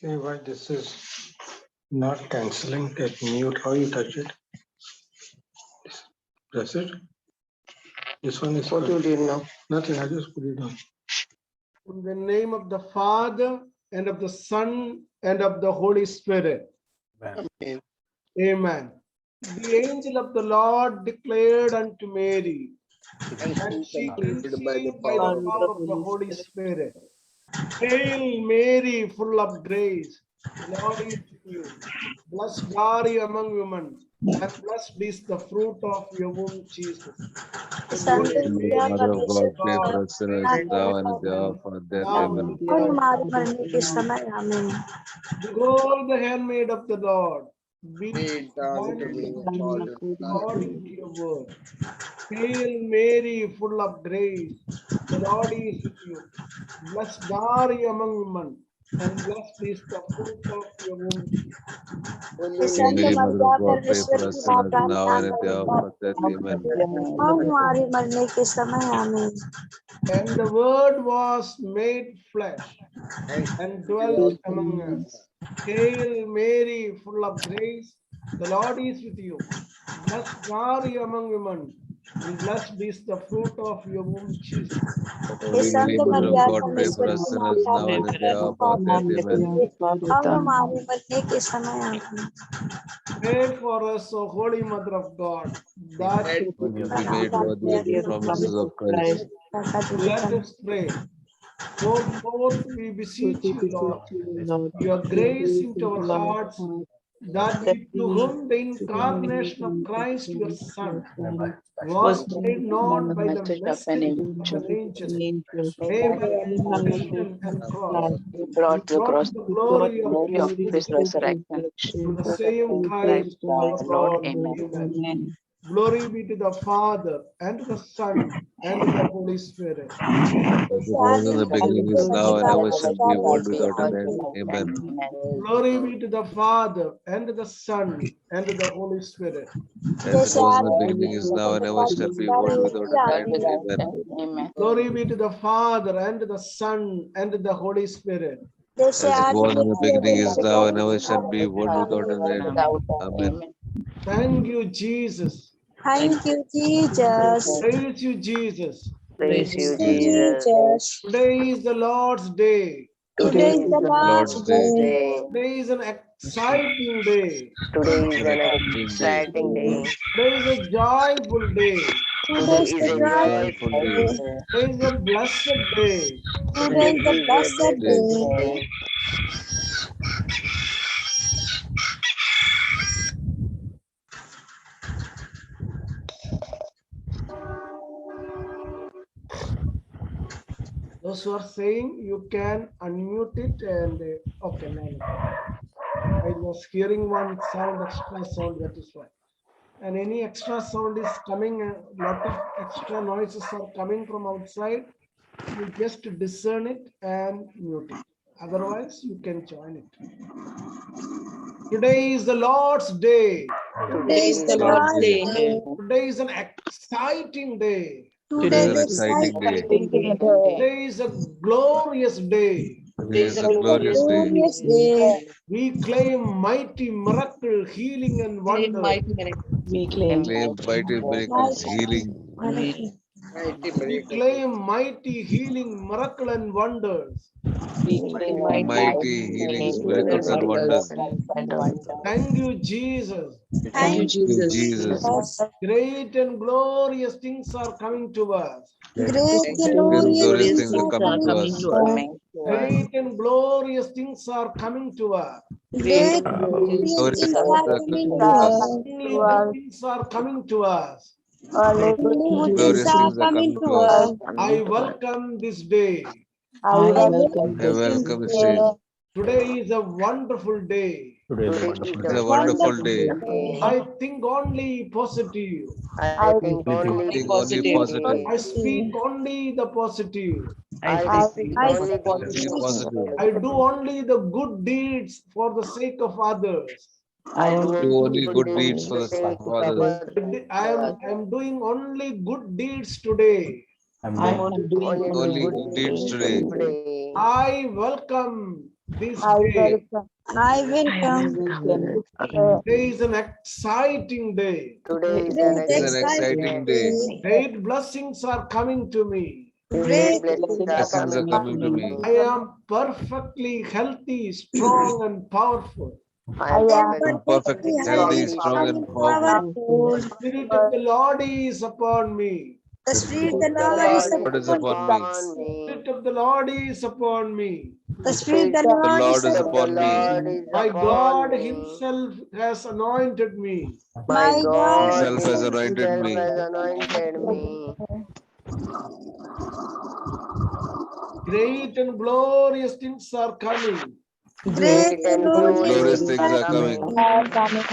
See why this is not cancelling. Take mute. How you touch it? Press it. This one is What you did now? nothing. I just put it on. In the name of the Father, and of the Son, and of the Holy Spirit. Amen. Amen. The angel of the Lord declared unto Mary, and she conceived by the power of the Holy Spirit. Hail Mary, full of grace, the Lord is with you. Blessed are you among women, and blessed is the fruit of your womb, Jesus. Mother of God, pray for us sinners now and at the hour of our death. Amen. और हमारे मरने के समय आमीन। Behold the handmaid of the Lord, be Be done to me according to your word. Hail Mary, full of grace, the Lord is with you. Blessed are you among women, and blessed is the fruit of your womb. Mary, Mother of God, pray for us sinners now and at the hour of our death. Amen. और हमारे मरने के समय आमीन। And the word was made flesh and dwelt among us. Hail Mary, full of grace, the Lord is with you. Blessed are you among women, and blessed is the fruit of your womb, Jesus. Mary, Mother of God, pray for us sinners now and at the hour of our death. Amen. और हमारे मरने के समय आमीन। Pray for us, O Holy Mother of God, that We be made worthy of the promises of Christ. let us pray. Go forth, we beseech you, Lord, your grace into our hearts, that we, to whom the incarnation of Christ, your Son, was made known by the message of an angel, may by confession and cross, brought the brought the glory of this resurrection. through the same Christ our Lord, Lord. amen. Amen. Glory be to the Father, and to the Son, and to the Holy Spirit. As it was in the beginning, is now, and ever shall be, world without an end. Amen. Glory be to the Father, and to the Son, and to the Holy Spirit. As it was in the beginning, is now, and ever shall be, world without an end. Amen. Amen. Glory be to the Father, and to the Son, and to the Holy Spirit. As it was in the beginning, is now, and ever shall be, world without an end. Amen. Thank you, Jesus. Thank you, Jesus. Praise you, Jesus. Praise you, Jesus. Jesus. Today is the Lord's day. Today is the Lord's Lord's Day. day. Today is an exciting day. Today is an Exciting day. exciting day. Today is a joyful day. Today is the Joyful joyful day. day. Today is a blessed day. Today is the blessed day. Those who are saying, you can unmute it and okay, no. I was hearing one sound, extra sound, that is why. And any extra sound is coming, a lot of extra noises are coming from outside. You just discern it and mute it. Otherwise, you can join it. Today is the Lord's day. Today is the Lord's day. Today is an exciting day. Today It is an is exciting day. Today is a glorious day. It is a glorious day. glorious day. We claim mighty miracle, healing, and wonder. We claim mighty miracles, healing. We claim mighty healing, miracle, and wonders. Mighty healings, miracles, and wonders. Thank you, Jesus. Thank you, Jesus. Great and glorious things are coming to us. Great These glorious glorious things are coming to us. Great and glorious things are coming to us. Great Glorious things things are are coming coming to to us. us. Only good things are coming to us. Good things Glorious are things are coming coming to to us. us. I welcome this day. I I welcome welcome this this day. day. Today is a wonderful day. It's a wonderful day. I think only positive. I think Think only positive. I speak only the positive. I only Only positive. I do only the good deeds for the sake of others. Do only good deeds for the sake of others. I am doing only good deeds today. Only good deeds today. I welcome this I will day. come. I will come. Today is an exciting day. Today is This an It's an exciting exciting day. day. Great blessings are coming to me. Great Great blessings Blessings are coming to me. I am perfectly healthy, strong, and powerful. I am I am I'm perfect, perfectly healthy, strong, and powerful. The Spirit of the Lord is upon me. The Spirit of The the Lord Lord is is Lord is upon me. upon me. Spirit of the Lord is upon me. The Spirit of the The Lord Lord is The upon me. Lord is My upon God me. Himself has anointed me. My God Himself has anointed Himself me. has anointed me. Great and glorious things are coming. Great and Glorious things are coming.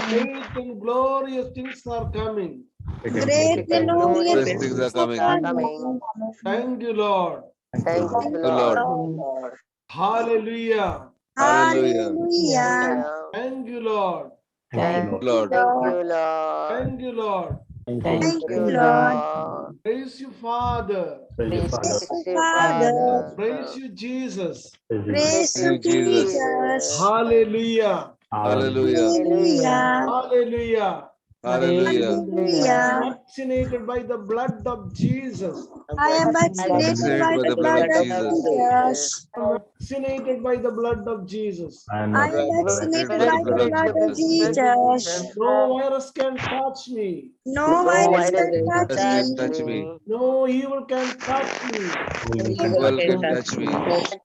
Great and glorious things are coming. Great and Glorious Glorious things are things coming. are coming. Thank you, Lord. Thank you, The Lord. Lord. Hallelujah. Hallelujah. Hallelujah. Thank you, Lord. Thank Lord. you, Lord. Thank you, Lord. Thank you, You, Lord. Lord. Praise you, Father. Praise Praise you, you, Father. Praise you, Jesus. Praise You, you, Jesus. Jesus. Hallelujah. Hallelujah. Hallelujah. Hallelujah. Hallelujah. Hallelujah. Vaccinated by the blood of Jesus. I am vaccinated Vaccinated by by the the blood blood of of Jesus. Jesus. Vaccinated by the blood of Jesus. I am Vaccinated vaccinated by the by blood the of blood of Jesus. Jesus. No virus can touch me. No No virus virus can can touch Virus can touch me. touch me. me. No evil can touch me. Evil can touch me.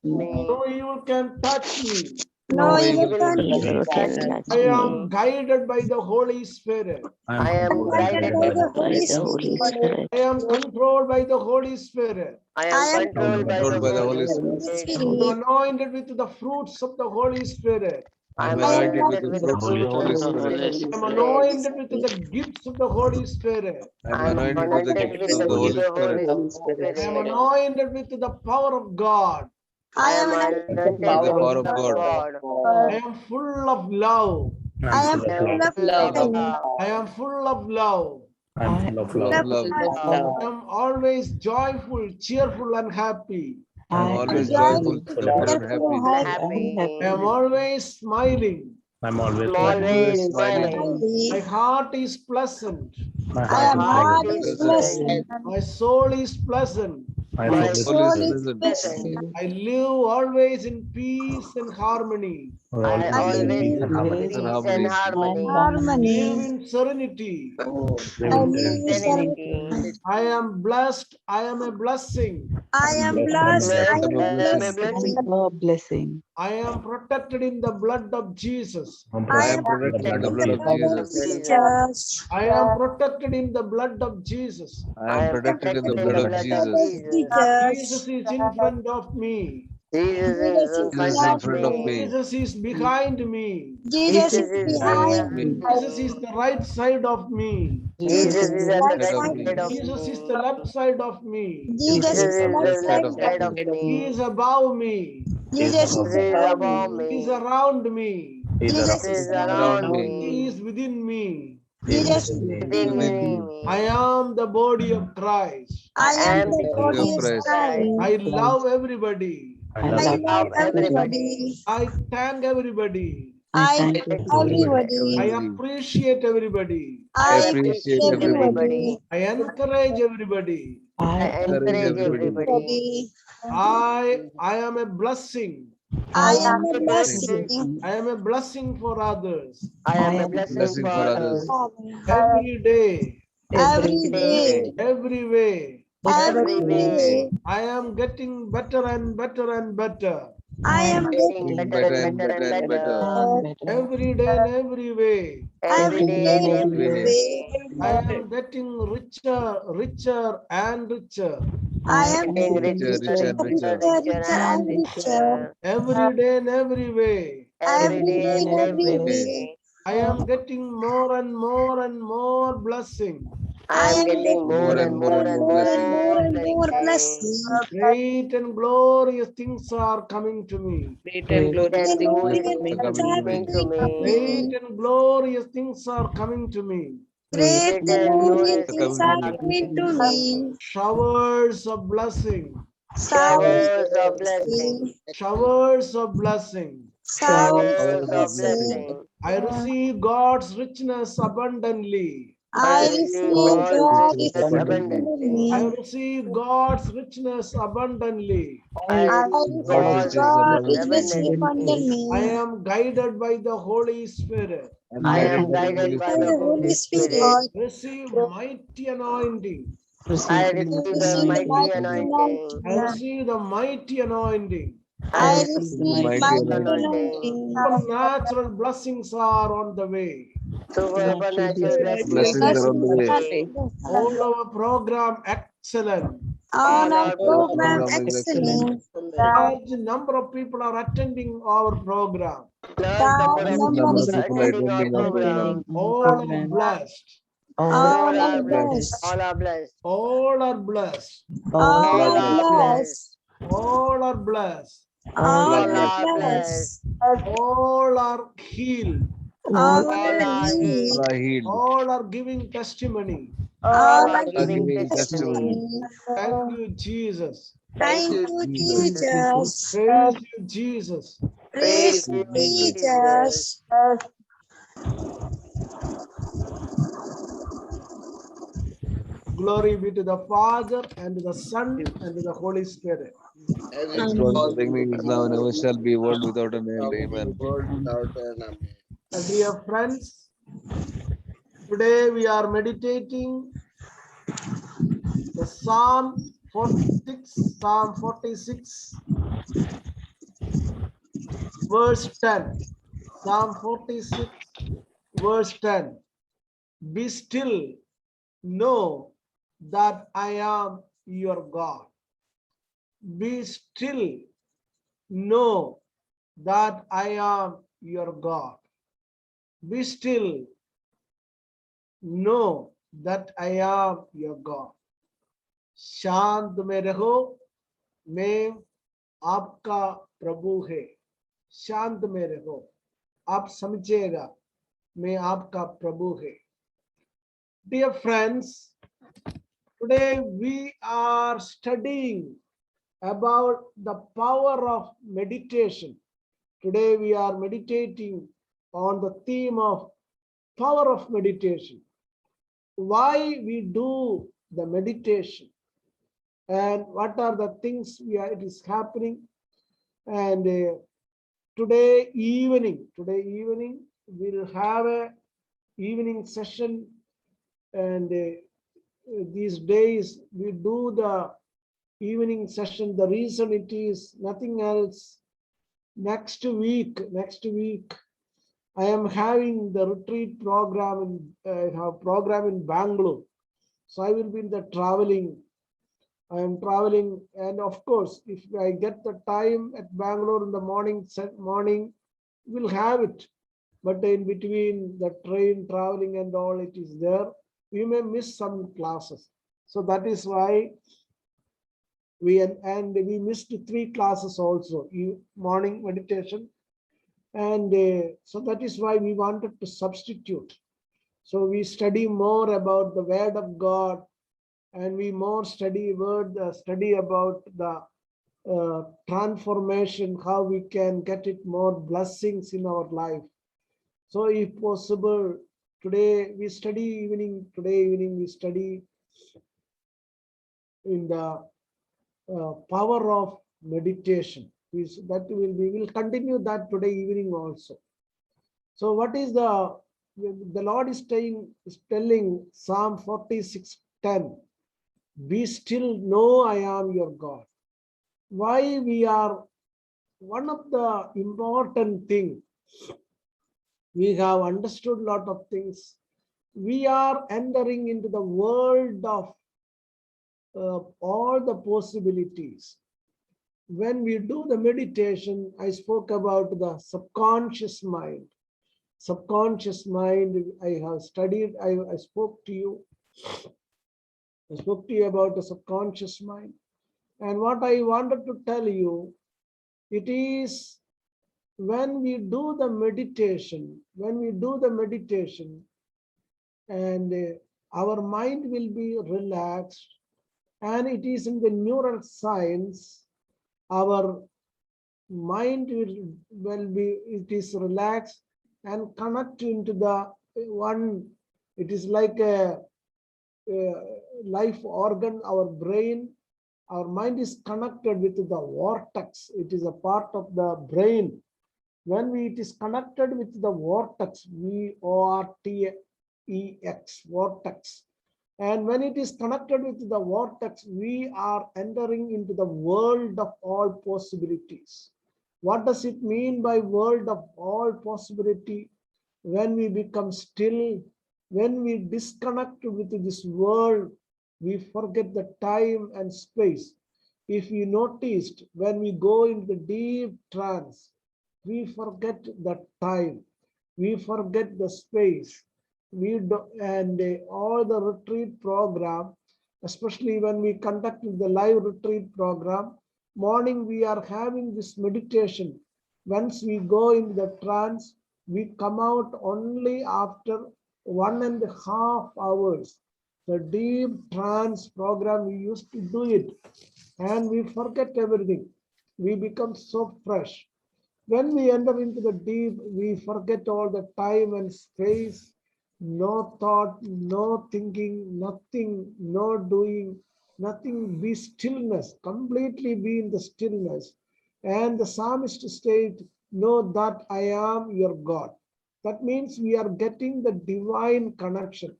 No evil can touch me. No No evil evil can can touch me. touch me. I am guided by the Holy Spirit. I I am am guided guided by by the the Holy Holy Spirit. Spirit. I am controlled by the Holy Spirit. I I am am controlled by Controlled the by the Holy Holy Spirit. Spirit. I am Spirit. anointed with the fruits of the Holy Spirit. I I'm am I am anointed with anointed the with the fruits of the fruits Holy of the Spirit. Holy I am Spirit. anointed with the gifts of the Holy Spirit. I'm I am anointed with the anointed gifts with of the the gift Holy of Spirit. Holy I am Spirit. anointed with the power of God. I I am am anointed With the with power the of power God. of God. I am full of love. I am I full am of full of love. love. I am full of love. Full of love. I am always joyful, cheerful, and happy. I'm I'm always joyful, joyful, cheerful, and cheerful, happy. and Happy. I am always smiling. I'm I'm always always smiling. smiling. My happy. heart is pleasant. My I am heart heart is is Pleasant. pleasant. pleasant. My soul is pleasant. My Soul is Soul is soul is pleasant. pleasant. pleasant. I live always in peace and harmony. I I always live live in Peace and peace and harmony. harmony. I live harmony. in serenity. I In live serenity. serenity. I am blessed. I am a blessing. I am I am blessed. I blessed. I'm a am I am a blessing. blessing. I am protected in the blood of Jesus. I I am am protected in the Protected blood in of the blood blood of of Jesus. Jesus. Jesus. I am protected in the blood of Jesus. I I am am protected in the protected in blood the of blood of Blood of Jesus. Jesus. Jesus Jesus. is in front of me. Jesus is Jesus in is Jesus front is in of behind front of me. me. me. Jesus is behind me. Jesus Jesus is is Behind behind me. behind me. Jesus is me. the right side of me. Jesus Jesus is is the at the right Side of right side side of me. of me. Jesus is the me. left side of me. Jesus Jesus is the is left the Left side side left of of side me. of me. He me. is above me. Jesus Jesus is is above above me. He is me. around me. Jesus Jesus is is around around Around me. me. He me. is within me. Jesus is Within within Within me. me. I me. am the body of Christ. I I am am the the Body body of body of of Christ. Christ. Christ. I love everybody. I I love love everybody. everybody. I thank everybody. I I thank thank I everybody. everybody. appreciate everybody. I I I appreciate appreciate appreciate everybody. everybody. everybody. I encourage everybody. I Encourage encourage everybody. everybody. Everybody. I am a blessing. I I am a am a Blessing. blessing. blessing. I am a blessing for others. I am a blessing Blessing for for others. others. Every day, Every Day, day. every way. Every every way. way. I am getting better and better and better. I I am am getting getting Getting better better and and better better and and better. better. Every day and every way. Every every day and day. every Every day. Way. I way. am getting richer, richer and richer. I I am am getting Richer, richer, richer, and richer, richer. richer richer and and richer. richer. Every day and every way. Every Every day day and and every every Okay. way. way. I am getting more and more and more blessing. I I am am getting getting more More and and more more more and and and more more more and blessing. more and and more blessing. blessing. Great and glorious things are coming to me. Great and And Blessings glorious glorious are things things coming are to are me. coming to coming to Great me. me. and glorious things are coming to me. Great Great and and glorious glorious Are things things coming to are are me. coming coming to to me. me. Showers of blessing. Showers Showers of of blessing. blessing. Showers of blessing. showers Showers of of blessing. blessing. I receive God's richness abundantly. I receive receive God's God's richness richness abundantly. I abundantly. receive God's richness abundantly. I I receive receive God God's riches God's richness richness abundantly. abundantly. I abundantly. am guided by the Holy Spirit. I'm I guided am by the Guided Holy guided by by the the Spirit. Holy Holy Spirit. Spirit. Receive mighty anointing. I I receive the receive the mighty mighty anointing. I anointing. receive the mighty anointing. I I receive the receive Mighty mighty mighty anointing. anointing. anointing. Supernatural blessings are on the way. Supernatural blessings Blessings are are on on the the way. way. All our program excellent. On All our our Our program programs program is excellent. excellent. Large number of people are attending our program. large number Large of Large number people number is of are people are attending our attending our program. program. All are blessed. all All are are All blessed. blessed. blessed. All are blessed. All are blessed. All All are All are blessed. are blessed. blessed. All are blessed. All are All All are blessed. are blessed. blessed. All are healed. All All are are All healed. healed. are healed. All are giving testimony. All All are are All are giving giving giving testimony. testimony. testimony. Thank you, Jesus. Thank Thank you, you, Jesus. Jesus. Praise you, Jesus. Praise Praise you, Jesus. Jesus. Jesus. Glory be to the Father and to the Son and to the Holy Spirit. as it As it was in the was in beginning, is now, and ever shall be, world without an end. the Amen. world without an amen. Dear friends, today we are meditating the Psalm 46, verse 10. Psalm 46, verse 10. Be still, know that I am your God. Be still, know that I am your God. Be still, know that I am your God. शांत में रहो, मैं आपका प्रभु है. शांत में रहो, आप समझेगा, मैं आपका प्रभु है. Dear friends, today we are studying about the power of meditation. Today we are meditating on the theme of power of meditation. Why we do the meditation and what are the things it is happening. And today evening we'll have a evening session, and these days we do the evening session. The reason it is nothing else. Next week I am having the retreat program in Bangalore. So I will be in the traveling. I am traveling, and of course, if I get the time at Bangalore in the morning, we'll have it. But in between the train traveling and all, it is there. We may miss some classes. So that is why we missed 3 classes also, morning meditation. And so that is why we wanted to substitute. So we study more about the word of God, and we more study about the transformation, how we can get it more blessings in our life. So if possible, today we study today evening we study in the power of meditation. We will continue that today evening also. So what is the Lord is telling Psalm 46:10, be still, know I am your God. Why we are, one of the important thing, we have understood a lot of things. We are entering into the world of all the possibilities. When we do the meditation, I spoke about the subconscious mind. Subconscious mind, I have studied, I spoke to you. I spoke to you about the subconscious mind. And what I wanted to tell you, it is when we do the meditation, and our mind will be relaxed, and it is in the neural science, our mind will be, it is relaxed and connect into the one. It is like a life organ, our brain. Our mind is connected with the vortex. It is a part of the brain. When it is connected with the vortex, VORTEX, vortex. And when it is connected with the vortex, we are entering into the world of all possibilities. What does it mean by world of all possibility? When we become still, when we disconnect with this world, we forget the time and space. If you noticed, when we go into the deep trance, we forget the time, we forget the space. And all the retreat program, especially when we conduct the live retreat program, morning we are having this meditation. Once we go in the trance, we come out only after 1.5 hours. The deep trance program, we used to do it and we forget everything. We become so fresh. When we enter into the deep, we forget all the time and space, no thought, no thinking, nothing, no doing, nothing, be stillness, completely be in the stillness. And the psalmist state, know that I am your God. That means we are getting the divine connection.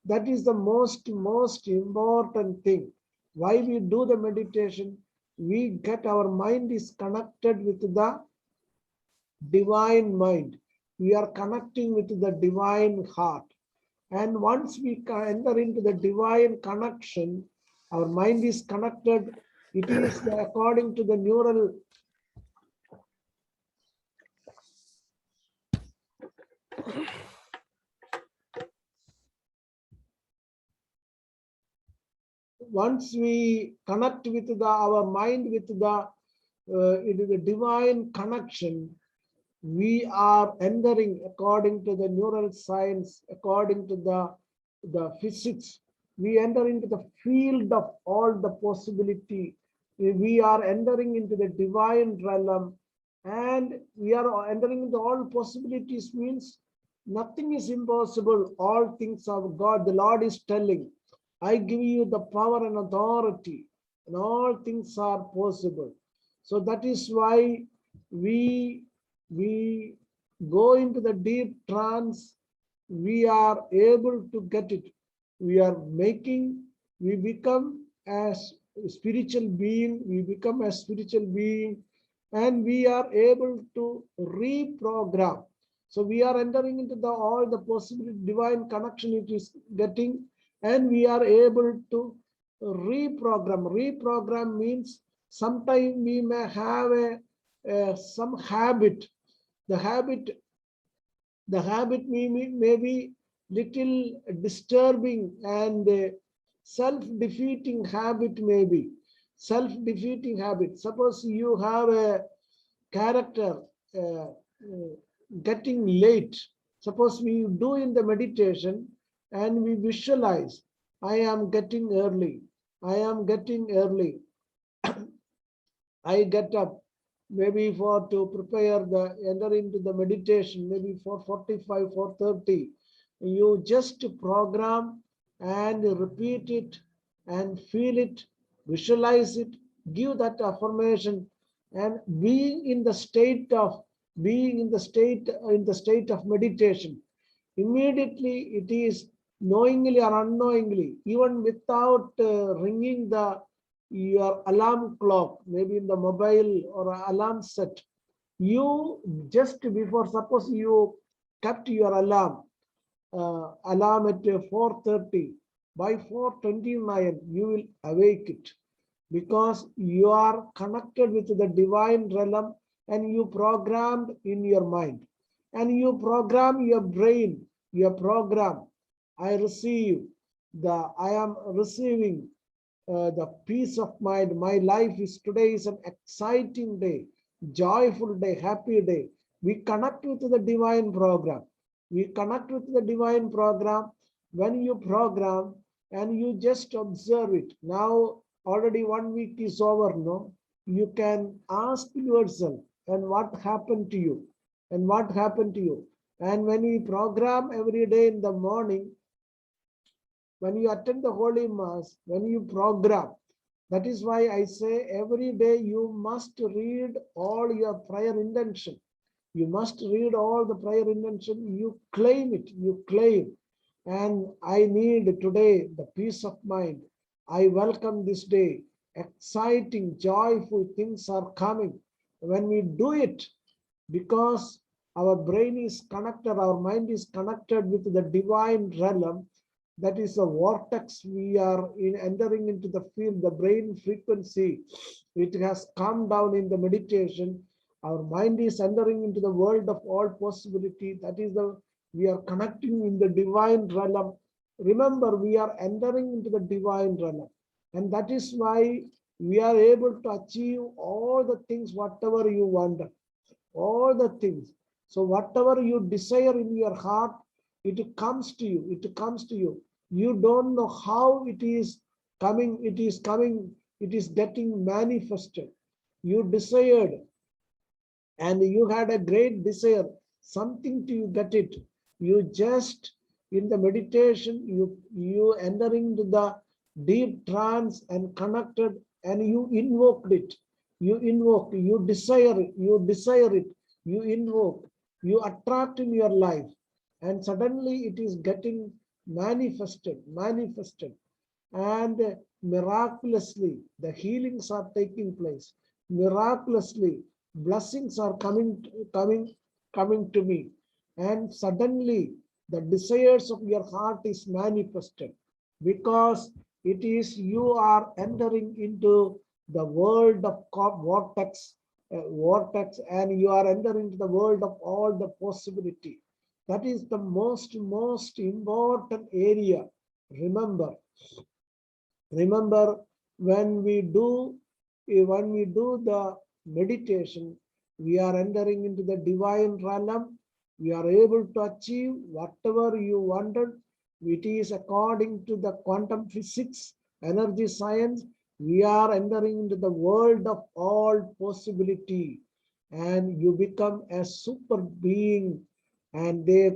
That is the most important thing. Why we do the meditation? We get our mind is connected with the divine mind. We are connecting with the divine heart. And once we enter into the divine connection, our mind is connected. It is according to the neural. Once we connect with our mind with it is a divine connection, we are entering according to the neural science, according to the physics, we enter into the field of all the possibility. We are entering into the divine realm, and we are entering into all possibilities means nothing is impossible. All things are God. The Lord is telling, I give you the power and authority, and all things are possible. So that is why we go into the deep trance. We are able to get it. We become as a spiritual being, and we are able to reprogram. So we are entering into all the possibility, divine connection it is getting, and we are able to reprogram. Reprogram means sometimes we may have some habit. The habit may be little disturbing and self-defeating habit, maybe self-defeating habit. Suppose you have a character getting late. Suppose we do in the meditation and we visualize, I am getting early. I get up maybe to prepare enter into the meditation, maybe 4:45, 4:30. You just program and repeat it and feel it, visualize it, give that affirmation, and being in the state of meditation. Immediately it is knowingly or unknowingly, even without ringing your alarm clock, maybe in the mobile or alarm set, you just before, suppose you kept your alarm at 4:30, by 4:29 you will awake it, because you are connected with the divine realm and you programmed in your mind, and you program your brain, your program. I am receiving the peace of mind. My life is today is an exciting day, joyful day, happy day. We connect with the divine program. When you program and you just observe it. Now already 1 week is over, no? You can ask yourself, and what happened to you, and what happened to you. And when we program every day in the morning, when you attend the Holy Mass, when you program, that is why I say every day you must read all your prayer intention. You must read all the prayer intention. You claim it, you claim. And I need today the peace of mind. I welcome this day. Exciting, joyful things are coming. When we do it, because our brain is connected, our mind is connected with the divine realm, that is a vortex. We are entering into the field, the brain frequency. It has come down in the meditation. Our mind is entering into the world of all possibility. That is we are connecting in the divine realm. Remember, we are entering into the divine realm. And that is why we are able to achieve all the things, whatever you want, all the things. So whatever you desire in your heart, it comes to you, it comes to you. You don't know how it is coming, it is getting manifested. You desired, and you had a great desire, something to you get it. You just, in the meditation, you entering into the deep trance and connected, and you invoked it. You invoke, you desire it, you invoke, you attract in your life, and suddenly it is getting manifested, and miraculously the healings are taking place. Miraculously, blessings are coming to me, and suddenly the desires of your heart is manifested, because it is you are entering into the world of vortex, and you are entering into the world of all the possibility. That is the most important area. Remember, when we do the meditation, we are entering into the divine realm. We are able to achieve whatever you wanted. It is according to the quantum physics, energy science. We are entering into the world of all possibility, and you become a super being, and they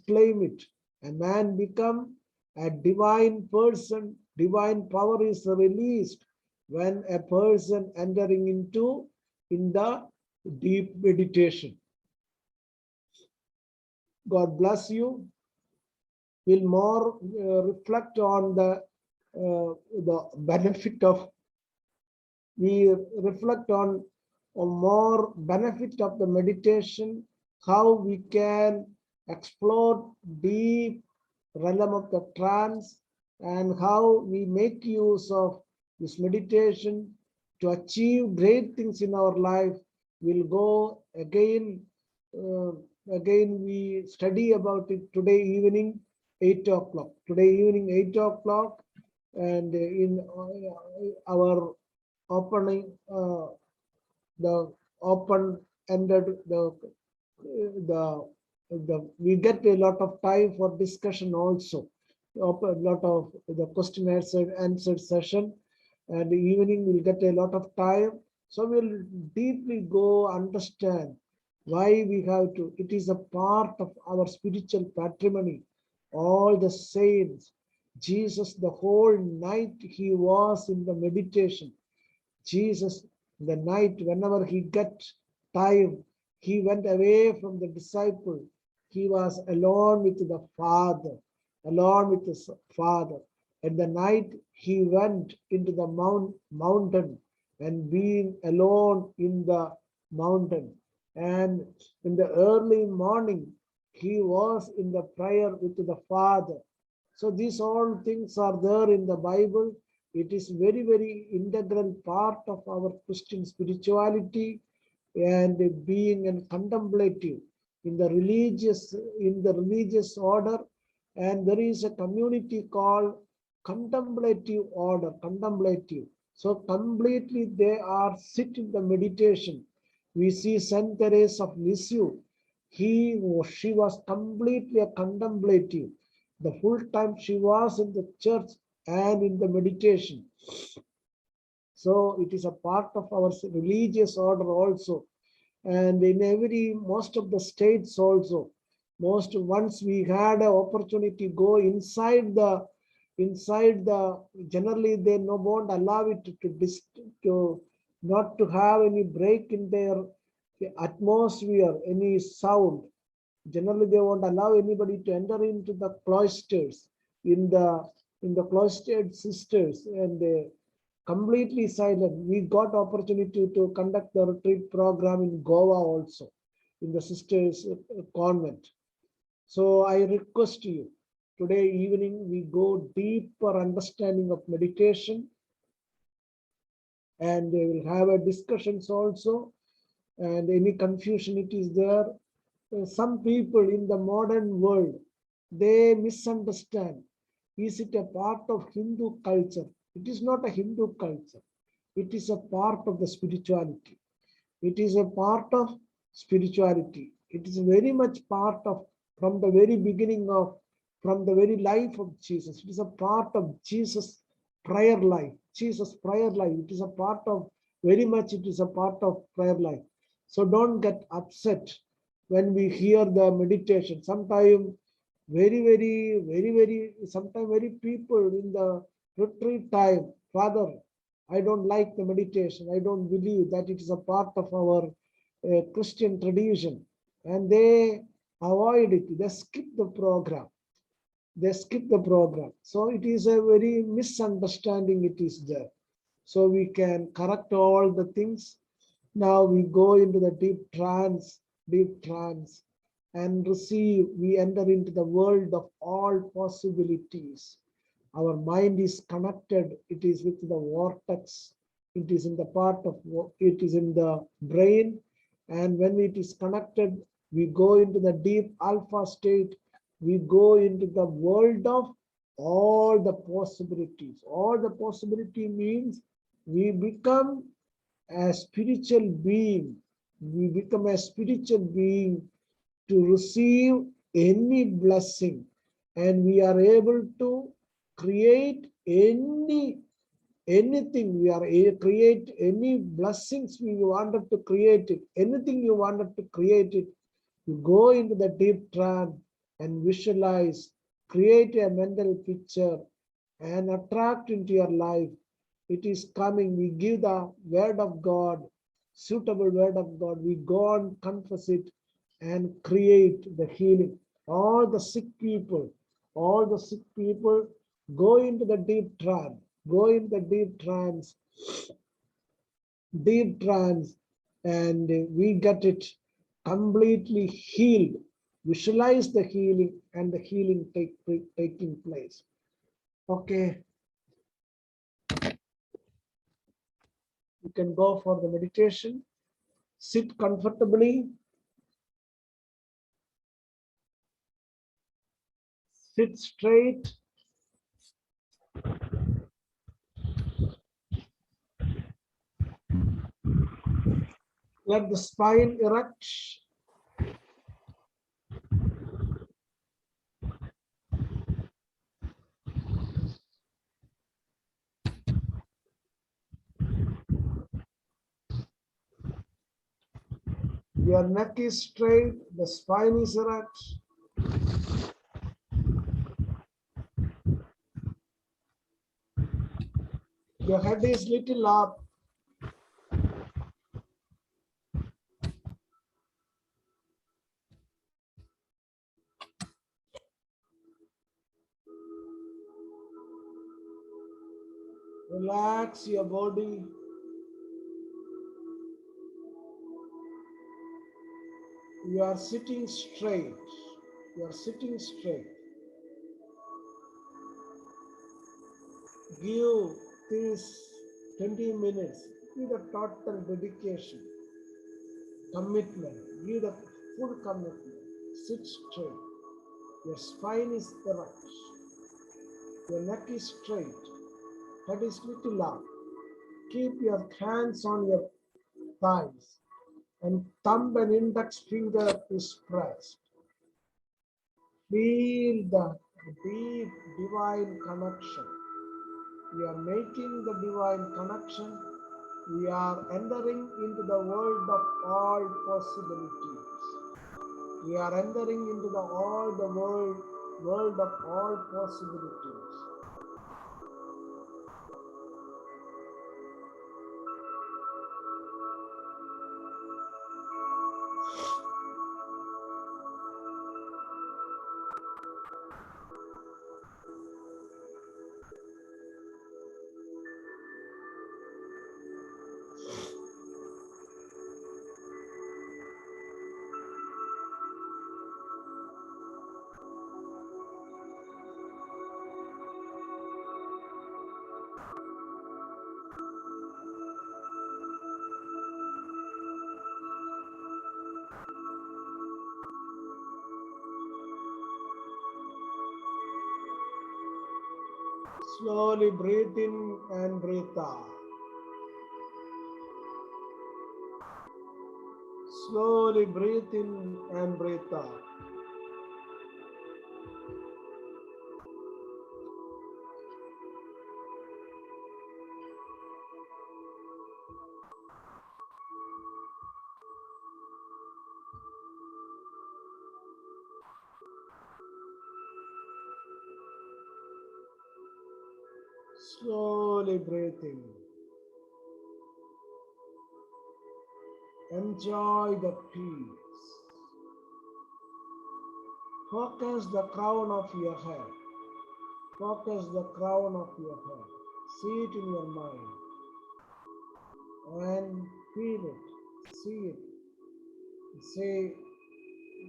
claim it. A man become a divine person. Divine power is released when a person entering in the deep meditation. God bless you. We'll more reflect on the benefit of, we reflect on more benefit of the meditation, how we can explore deep realm of the trance, and how we make use of this meditation to achieve great things in our life. We'll go again. Again, we study about it today evening, 8 o'clock. Today evening, 8 o'clock, and in our opening, the open-ended, we get a lot of time for discussion also. A lot of the question answer session, and the evening we'll get a lot of time. So we'll deeply go understand why we have to. It is a part of our spiritual patrimony. All the saints, Jesus, the whole night he was in the meditation. Jesus, the night, whenever he got time, he went away from the disciple. He was alone with the Father, alone with his Father. At the night, he went into the mountain, and being alone in the mountain. And in the early morning, he was in the prayer with the Father. So these all things are there in the Bible. It is very, very integral part of our Christian spirituality, and being and contemplative in the religious order. And there is a community called contemplative order, contemplative. So completely they are sit in the meditation. We see Saint Teresa of Lisieux. She was completely a contemplative. The full time she was in the church and in the meditation. So it is a part of our religious order also. And in most of the states also, once we had an opportunity go inside the generally they no won't allow it to not to have any break in their atmosphere, any sound. Generally they won't allow anybody to enter into the cloisters, in the cloistered sisters, and completely silent. We got opportunity to conduct the retreat program in Goa also, in the sisters convent. So I request you, today evening we go deeper understanding of meditation, and we will have a discussions also, and any confusion it is there. Some people in the modern world, they misunderstand. Is it a part of Hindu culture? It is not a Hindu culture. It is a part of the spirituality. It is a part of spirituality. It is very much part of, from the very beginning of, from the very life of Jesus. It is a part of Jesus' prior life. Jesus' prior life. It is a part of, very much it is a part of prior life. So don't get upset when we hear the meditation. Sometimes sometimes very people in the retreat time, Father, I don't like the meditation. I don't believe that it is a part of our Christian tradition. And they avoid it. They skip the program. They skip the program. So it is a very misunderstanding it is there. So we can correct all the things. Now we go into the deep trance, and receive. We enter into the world of all possibilities. Our mind is connected. It is with the vortex. It is in the part of, it is in the brain. And when it is connected, we go into the deep alpha state. We go into the world of all the possibilities. All the possibility means we become a spiritual being. We become a spiritual being to receive any blessing, and we are able to create anything. We are create any blessings we wanted to create it. Anything you wanted to create it. You go into the deep trance and visualize, create a mental picture and attract into your life. It is coming. We give the word of God, suitable word of God. We go and confess it and create the healing. All the sick people go into the deep trance, and we get it completely healed. Visualize the healing and the healing taking place. Okay. You can go for the meditation. Sit comfortably. Sit straight. Let the spine erect. Your neck is straight, the spine is erect. Your head is little up. Relax your body. You are sitting straight. You are sitting straight. Give this 20 minutes. Give the total dedication, commitment. Give the full commitment. Sit straight. Your spine is erect. Your neck is straight. Head is little up. Keep your hands on your thighs, and thumb and index finger is pressed. Feel the deep divine connection. We are making the divine connection. We are entering into the world of all possibilities. We are entering into the world of all possibilities. Slowly breathe in and breathe out. Slowly breathe in and breathe out. Slowly breathe in. Enjoy the peace. Focus the crown of your head. Focus the crown of your head. See it in your mind and feel it. See it. Say,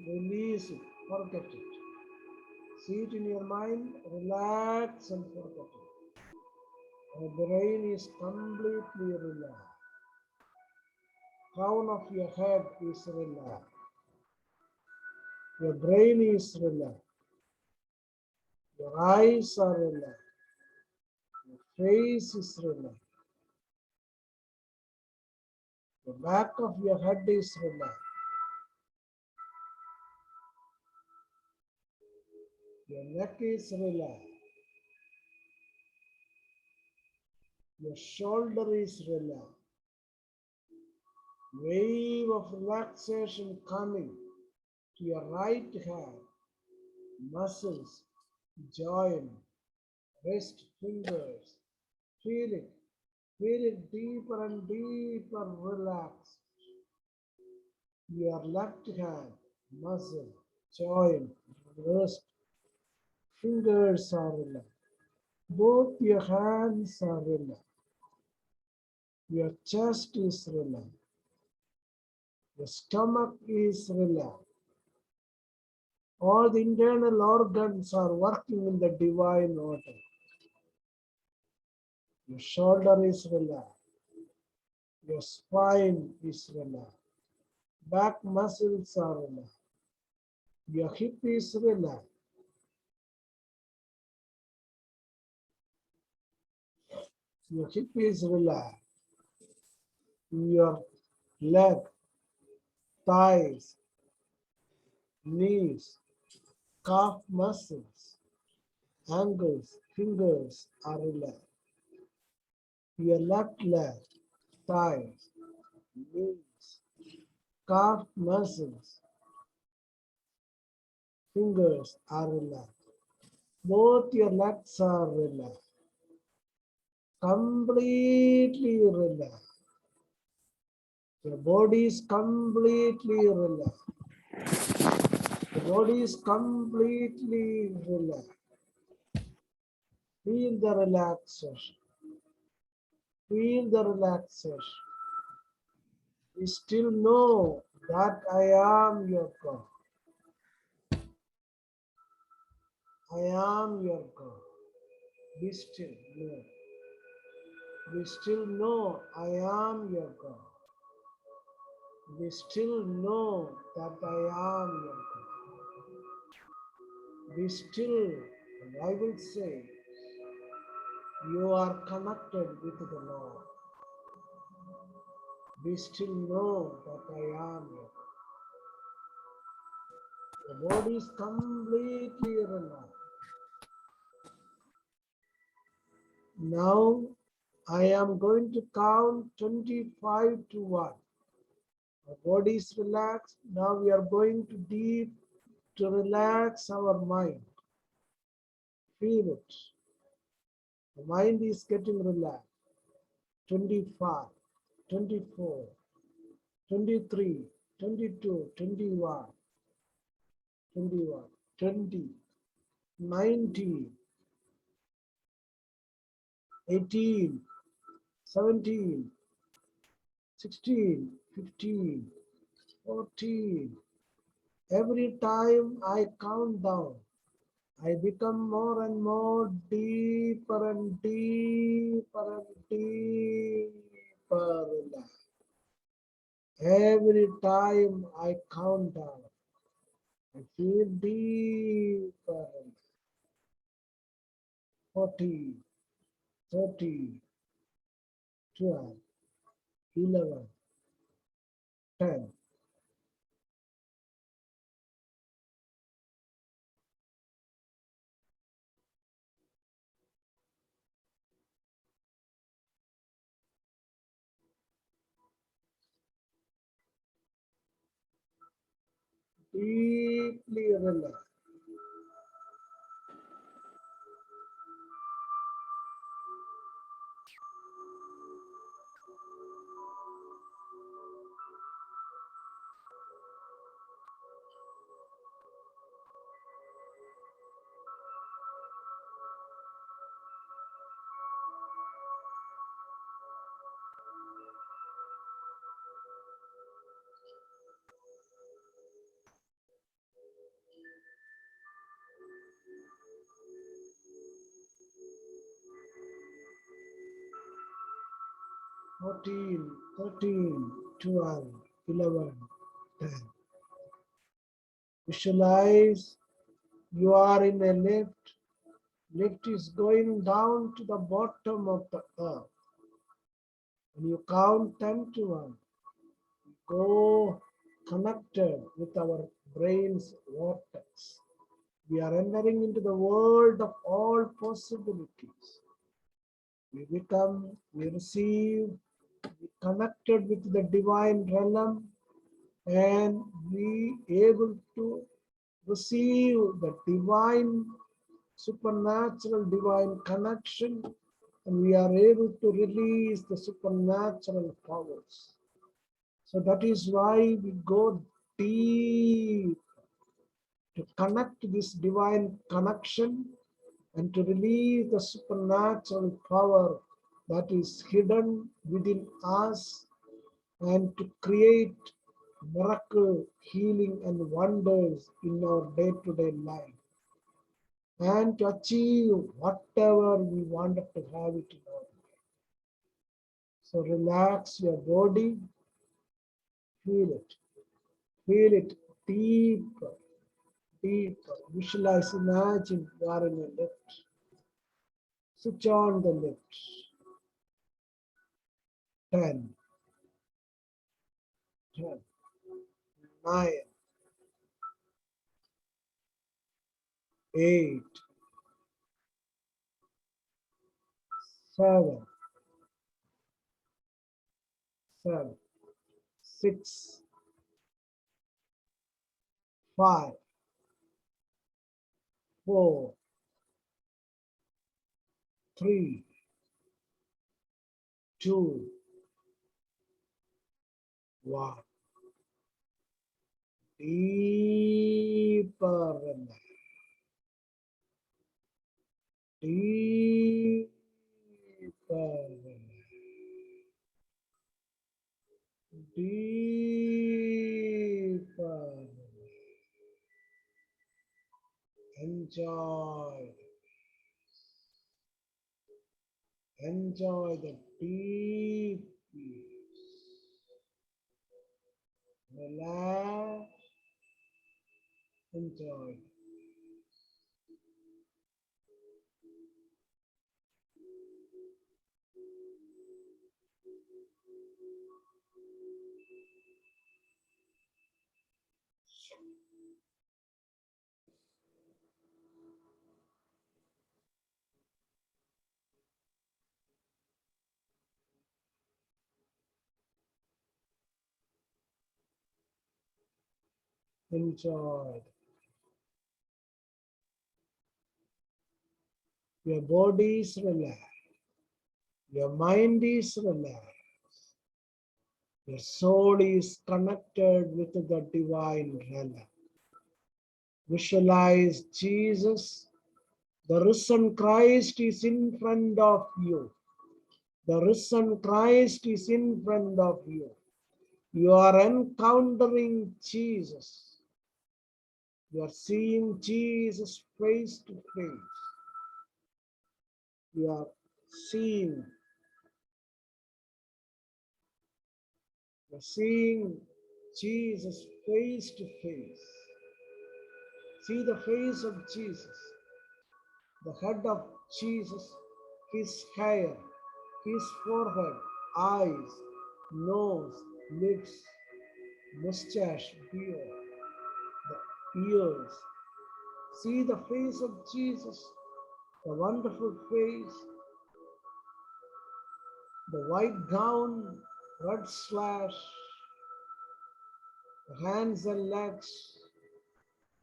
release it. Forget it. See it in your mind. Relax and forget it. Your brain is completely relaxed. Crown of your head is relaxed. Your brain is relaxed. Your eyes are relaxed. Your face is relaxed. The back of your head is relaxed. Your neck is relaxed. Your shoulder is relaxed. Wave of relaxation coming to your right hand, muscles, joint, wrist, fingers. Feel it deeper and deeper relaxed. Your left hand, muscle, joint, wrist, fingers are relaxed. Both your hands are relaxed. Your chest is relaxed. Your stomach is relaxed. All the internal organs are working in the divine order. Your shoulder is relaxed. Your spine is relaxed. Back muscles are relaxed. Your hip is relaxed. Your hip is relaxed. Your leg, thighs, knees, calf muscles, ankles, fingers are relaxed. Your left leg, thighs, knees, calf muscles, fingers are relaxed. Both your legs are relaxed. Completely relaxed. Your body is completely relaxed. The body is completely relaxed. Feel the relaxation. Feel the relaxation. We still know that I am your God. I am your God. Be still. Know. We still know I am your God. We still know that I am your God. Be still, and I will say, you are connected with the Lord. We still know that I am your God. The body is completely relaxed. Now I am going to count 25 to 1. Our body is relaxed. Now we are going to deep to relax our mind. Feel it. The mind is getting relaxed. 25, 24, 23, 22, 21, 21, 20, 19, 18, 17, 16, 15, 14. Every time I count down, I become more and more deeper and deeper and deeper relaxed. Every time I count down, I feel deeper. 40, 30, 12, 11, 10. Deeply relaxed. Fourteen, 13, 12, 11, 10. Visualize you are in a lift. Lift is going down to the bottom of the earth. When you count 10 to 1, go connected with our brain's vortex. We are entering into the world of all possibilities. We receive, we connected with the divine realm, and we able to receive the divine, supernatural divine connection, and we are able to release the supernatural powers. So that is why we go deep to connect this divine connection and to release the supernatural power that is hidden within us, and to create miracle, healing, and wonders in our day-to-day life, and to achieve whatever we wanted to have it in our life. So relax your body, feel it deeper, deeper. Visualize, imagine you are in a lift. Switch on the lift. 10, 10, 9, 8, 7, 6, 5, 4, 3, 2, 1. Deeper relax. Deeper relax. Deeper relax. Enjoy. Enjoy the deep peace. Relax. Enjoy. Enjoy. Your body is relaxed. Your mind is relaxed. Your soul is connected with the divine realm. Visualize Jesus. The risen Christ is in front of you. The risen Christ is in front of you. You are encountering Jesus. You are seeing Jesus face to face. You are seeing. You are seeing Jesus face to face. See the face of Jesus. The head of Jesus, his hair, his forehead, eyes, nose, lips, mustache, beard, the ears. See the face of Jesus, the wonderful face, the white gown, red slash, the hands and legs,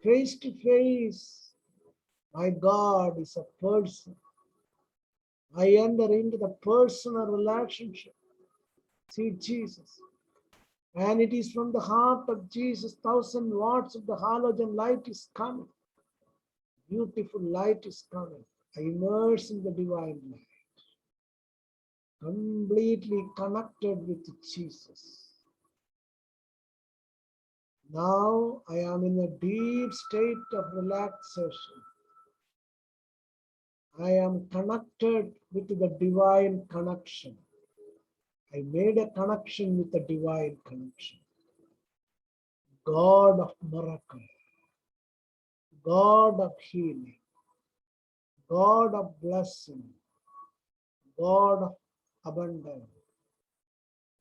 face to face. My God is a person. I enter into the personal relationship. See Jesus. And it is from the heart of Jesus, 1,000 watts of the halogen light is coming. Beautiful light is coming. I immerse in the divine light. Completely connected with Jesus. Now I am in a deep state of relaxation. I am connected with the divine connection. I made a connection with the divine connection. God of miracle, God of healing, God of blessing, God of abundance.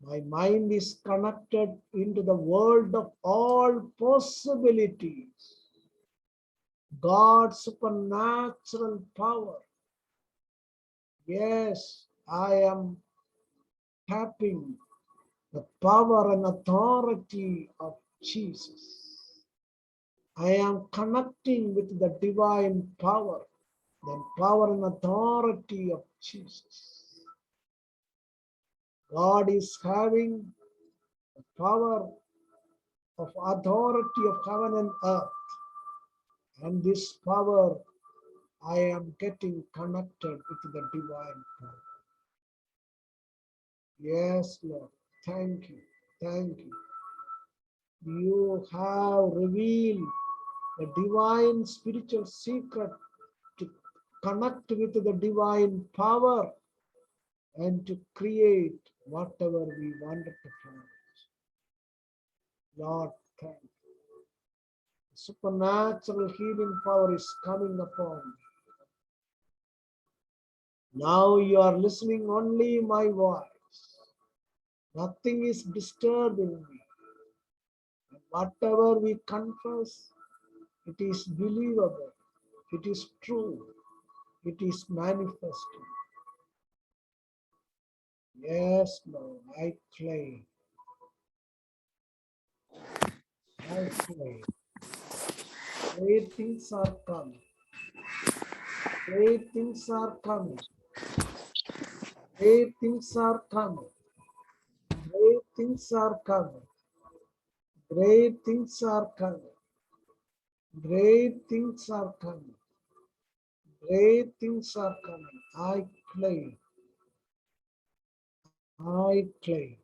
My mind is connected into the world of all possibilities. God's supernatural power. Yes, I am tapping the power and authority of Jesus. I am connecting with the divine power, the power and authority of Jesus. God is having the power of authority of heaven and earth. And this power, I am getting connected with the divine power. Yes, Lord. Thank you. Thank you. You have revealed the divine spiritual secret to connect with the divine power and to create whatever we wanted to find. Lord, thank you. Supernatural healing power is coming upon me. Now you are listening only my voice. Nothing is disturbing me. And whatever we confess, it is believable. It is true. It is manifesting. Yes, Lord, I claim. I claim. Great things are coming. Great things are coming. Great things are coming. Great things are coming. Great things are coming. Great things are coming. Great things are coming. I claim. I claim.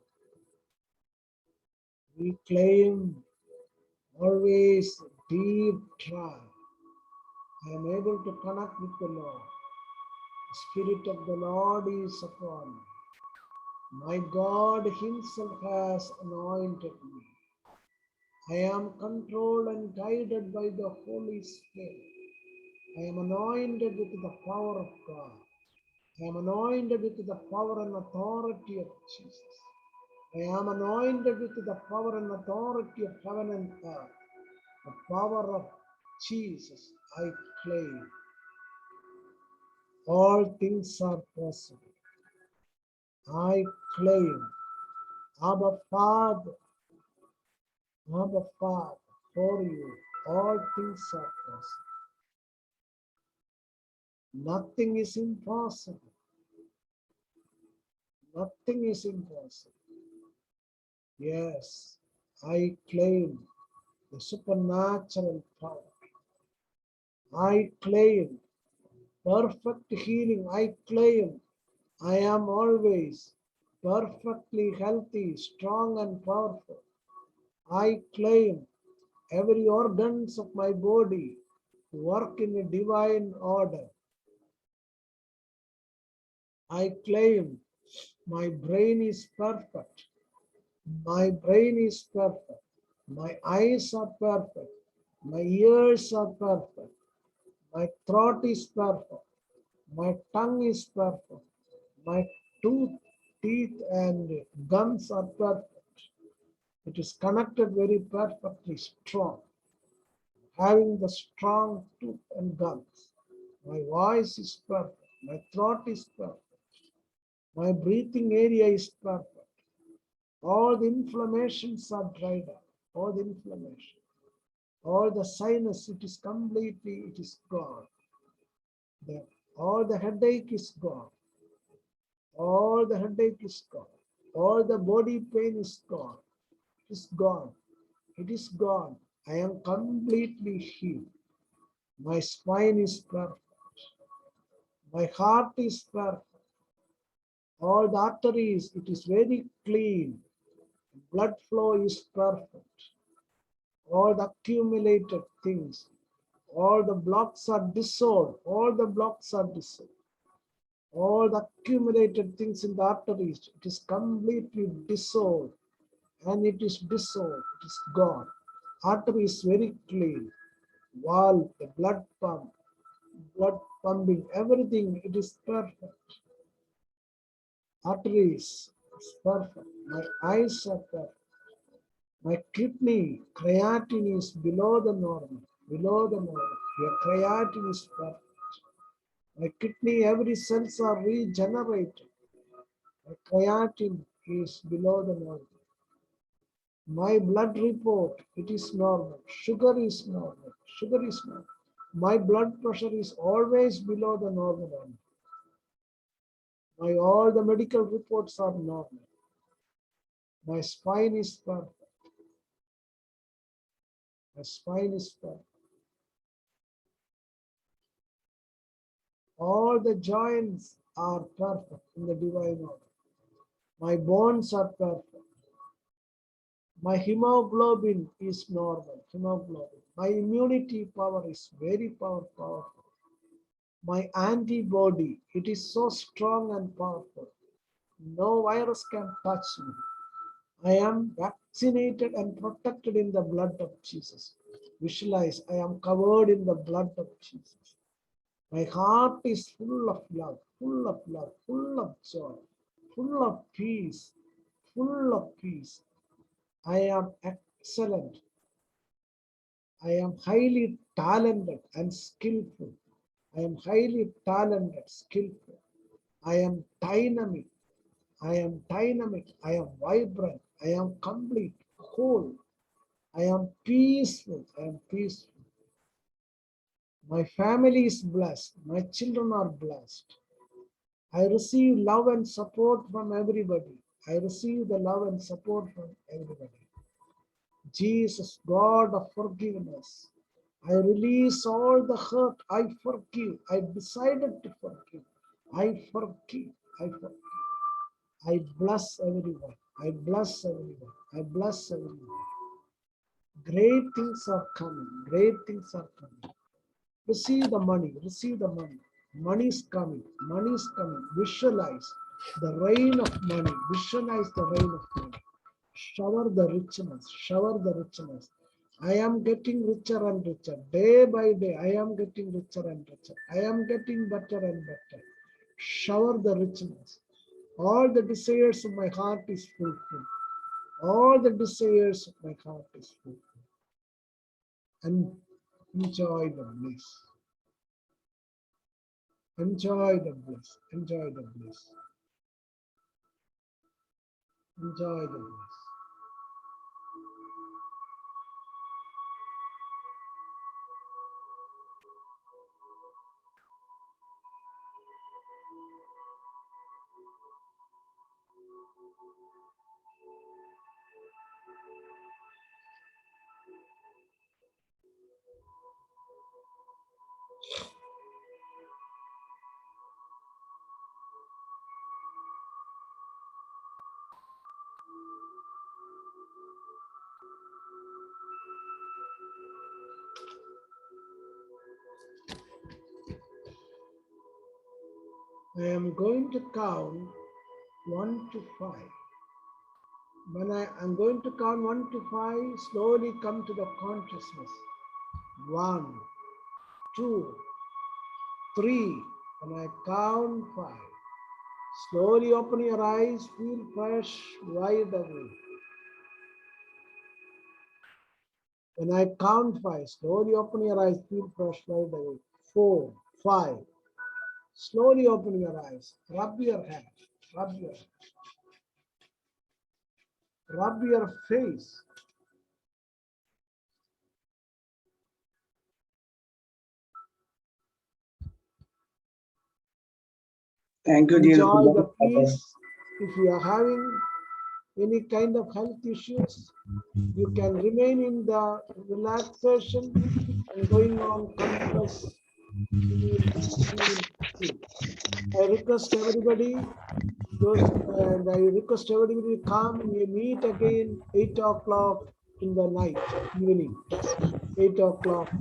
We claim always deep trust. I am able to connect with the Lord. The Spirit of the Lord is upon me. My God Himself has anointed me. I am controlled and guided by the Holy Spirit. I am anointed with the power of God. I am anointed with the power and authority of Jesus. I am anointed with the power and authority of heaven and earth. The power of Jesus, I claim. All things are possible. I claim. Abba Father, Abba Father, for you all things are possible. Nothing is impossible. Nothing is impossible. Yes, I claim the supernatural power. I claim perfect healing. I claim I am always perfectly healthy, strong and powerful. I claim every organs of my body work in a divine order. I claim my brain is perfect. My brain is perfect. My eyes are perfect. My ears are perfect. My throat is perfect. My tongue is perfect. My tooth, teeth, and gums are perfect. It is connected very perfectly strong, having the strong tooth and gums. My voice is perfect. My throat is perfect. My breathing area is perfect. All the inflammations are dried up. All the inflammation. All the sinus, it is gone. All the headache is gone. All the headache is gone. All the body pain is gone. It is gone. It is gone. I am completely healed. My spine is perfect. My heart is perfect. All the arteries, it is very clean. Blood flow is perfect. All the accumulated things, all the blocks are dissolved. All the blocks are dissolved. All the accumulated things in the arteries, it is completely dissolved. And it is dissolved. It is gone. Artery is very clean. Valve, the blood pumping, everything, it is perfect. Arteries is perfect. My eyes are perfect. My kidney, creatinine is below the normal. Below the normal. Your creatinine is perfect. My kidney, every cells are regenerated. My creatinine is below the normal. My blood report, it is normal. Sugar is normal. Sugar is normal. My blood pressure is always below the normal. All the medical reports are normal. My spine is perfect. My spine is perfect. All the joints are perfect in the divine order. My bones are perfect. My hemoglobin is normal. Hemoglobin. My immunity power is very powerful. My antibody, it is so strong and powerful. No virus can touch me. I am vaccinated and protected in the blood of Jesus. Visualize, I am covered in the blood of Jesus. My heart is full of love, full of love, full of joy, full of peace, full of peace. I am excellent. I am highly talented and skillful. I am highly talented, skillful. I am dynamic. I am dynamic. I am vibrant. I am complete, whole. I am peaceful. I am peaceful. My family is blessed. My children are blessed. I receive love and support from everybody. I receive the love and support from everybody. Jesus, God of forgiveness. I release all the hurt. I forgive. I decided to forgive. I forgive. I forgive. I bless everyone. I bless everyone. I bless everyone. Great things are coming. Great things are coming. Receive the money. Receive the money. Money is coming. Money is coming. Visualize the rain of money. Visualize the rain of money. Shower the richness. Shower the richness. I am getting richer and richer. Day by day, I am getting richer and richer. I am getting better and better. Shower the richness. All the desires of my heart is fulfilled. All the desires of my heart is fulfilled. And enjoy the bliss. Enjoy the bliss. Enjoy the bliss. Enjoy the bliss. I am going to count 1 to 5. When I'm going to count 1 to 5, slowly come to the consciousness. 1, 2, 3. When I count 5, slowly open your eyes, feel fresh, wide awake. When I count 5, slowly open your eyes, feel fresh, wide awake. 4, 5. Slowly open your eyes, rub your hand, rub your face. Thank you, dear. Enjoy the peace. If you are having any kind of health issues, you can remain in the relaxation and going on conscious. I request everybody, and I request everybody to come. We meet again 8 o'clock in the night, evening. 8 o'clock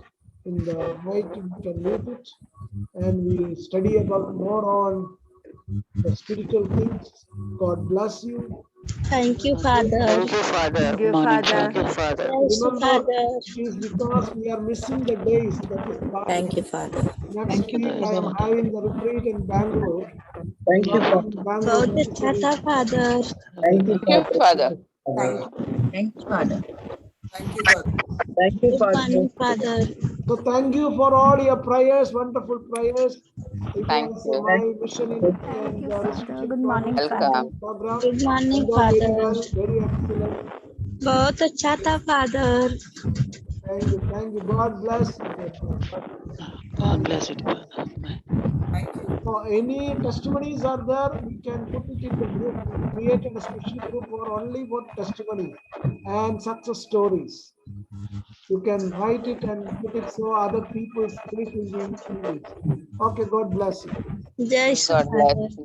in the night, you can meet it, and we study about more on the spiritual things. God bless you. Thank you, Father. Thank you, Father. Thank you, Thank Father. you, Father. Bless you, Remember, Father. it is because we are missing the days. That is why. Thank you, Father. Next week I am having the retreat in Bangalore. Thank you, Father. Bangalore. Gaudit Chata, Father. Thank you, Father. Father. Thank you, Father. Thank you, Good Father. morning, Father. So thank you for all your prayers, wonderful prayers. It Thank was you. my mission in Thank you, the Father. restriction Good morning, Welcome. program. Good morning, Went on very Father. well, very excellent. बहुत अच्छा था, Father. Thank you, thank you. God bless you. God bless you. So any testimonies are there, we can put it in the group. We created a special group for only for testimony and success stories. You can write it and put it so other people's faith will be increased. Okay, God bless you. जय Shri God Father. bless.